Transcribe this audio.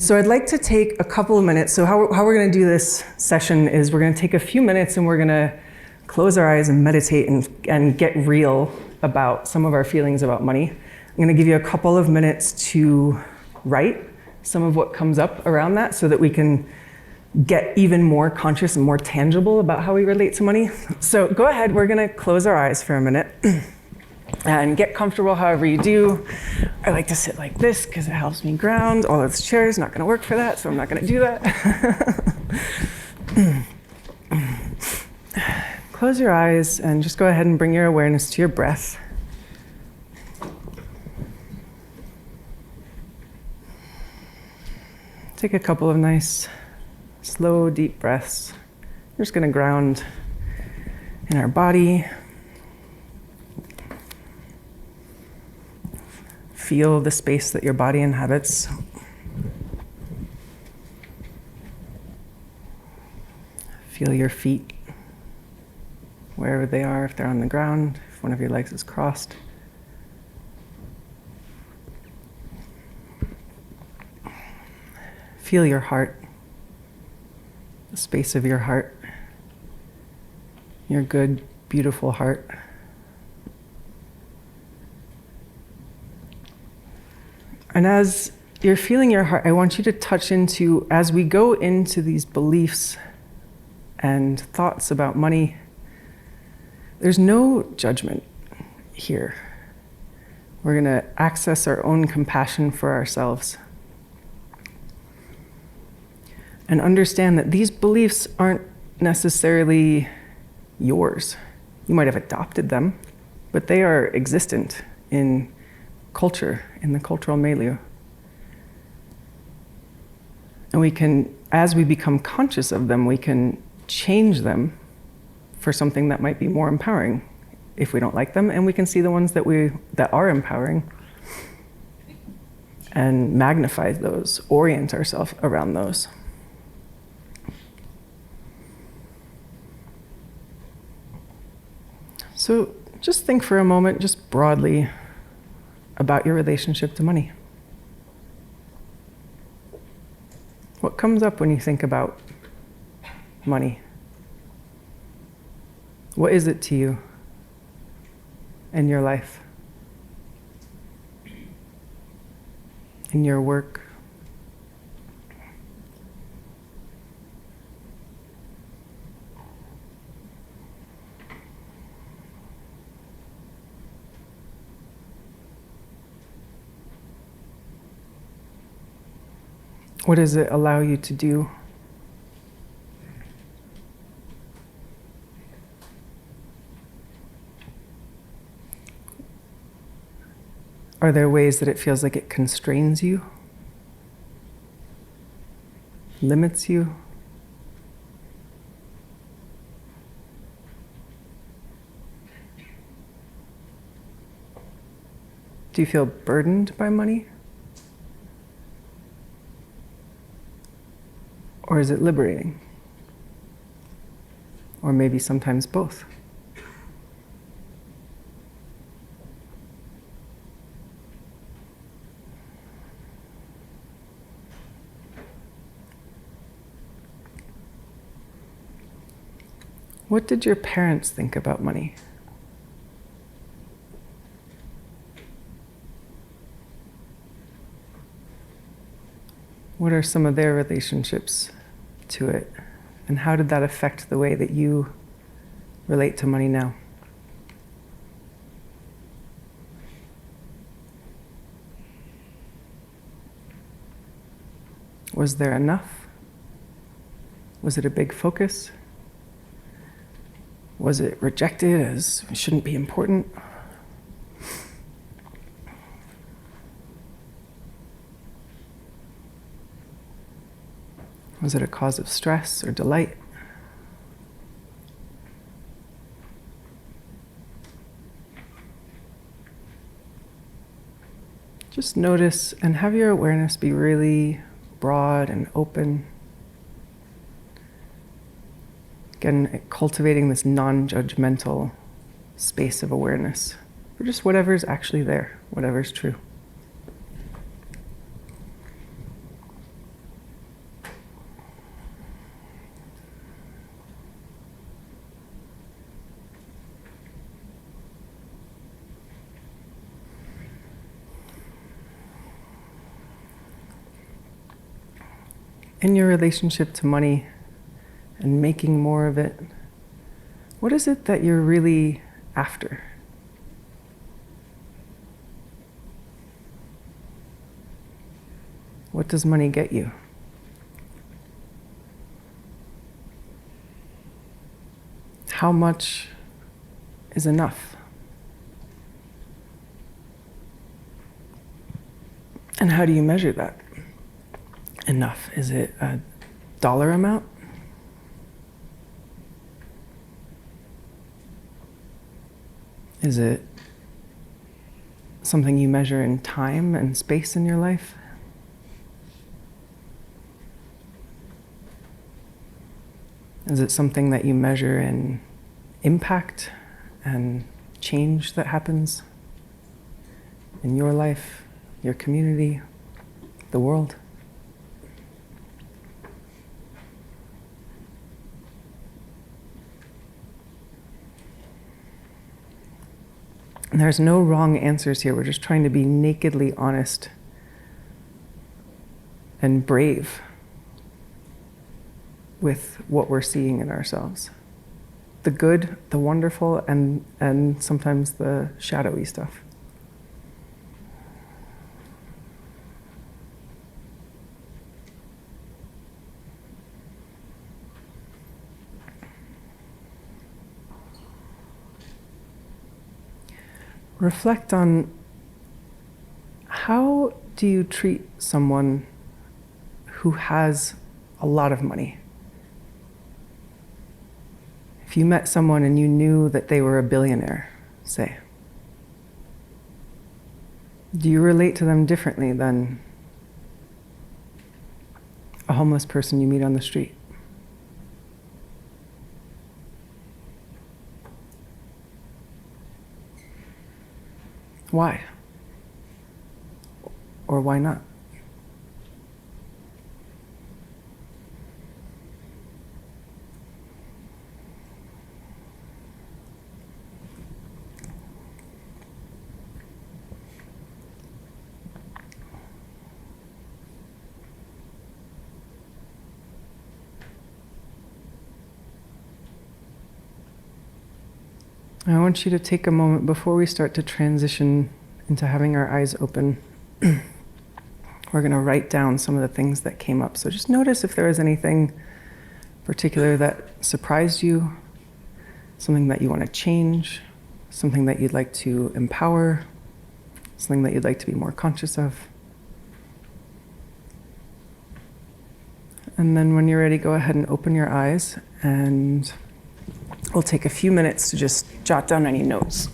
So I'd like to take a couple of minutes. So how we're going to do this session is we're going to take a few minutes and we're going to close our eyes and meditate and get real about some of our feelings about money. I'm going to give you a couple of minutes to write some of what comes up around that so that we can get even more conscious and more tangible about how we relate to money. So go ahead, we're going to close our eyes for a minute and get comfortable however you do. I like to sit like this because it helps me ground. All this chair is not going to work for that, so I'm not going to do that. Close your eyes and just go ahead and bring your awareness to your breath. Take a couple of nice, slow, deep breaths. We're just going to ground in our body. Feel the space that your body inhabits. Feel your feet, wherever they are, if they're on the ground, if one of your legs is crossed. Feel your heart, the space of your heart, your good, beautiful heart. And as you're feeling your heart, I want you to touch into, as we go into these beliefs and thoughts about money, there's no judgment here. We're going to access our own compassion for ourselves and understand that these beliefs aren't necessarily yours. You might have adopted them, but they are existent in culture, in the cultural milieu. And we can, as we become conscious of them, we can change them for something that might be more empowering if we don't like them, and we can see the ones that are empowering and magnify those, orient ourselves around those. So just think for a moment, just broadly, about your relationship to money. What comes up when you think about money? What is it to you in your life, in your work? What does it allow you to do? Are there ways that it feels like it constrains you, limits you? Do you feel burdened by money? Or is it liberating? Or maybe sometimes both. What did your parents think about money? What are some of their relationships to it? And how did that affect the way that you relate to money now? Was there enough? Was it a big focus? Was it rejected as it shouldn't be important? Was it a cause of stress or delight? Just notice and have your awareness be really broad and open. Again, cultivating this non-judgmental space of awareness for just whatever's actually there, whatever's true. In your relationship to money and making more of it, what is it that you're really after? What does money get you? How much is enough? And how do you measure that? Enough. Is it a dollar amount? Is it something you measure in time and space in your life? Is it something that you measure in impact and change that happens in your life, your community, the world? And there's no wrong answers here. We're just trying to be nakedly honest and brave with what we're seeing in ourselves. The good, the wonderful, and sometimes the shadowy stuff. Reflect on how do you treat someone who has a lot of money? If you met someone and you knew that they were a billionaire, say, do you relate to them differently than a homeless person you meet on the street? Why? Or why not? I want you to take a moment before we start to transition into having our eyes open. We're going to write down some of the things that came up. So just notice if there is anything particular that surprised you, something that you want to change, something that you'd like to empower, something that you'd like to be more conscious of. And then when you're ready, go ahead and open your eyes, and we'll take a few minutes to just jot down any notes.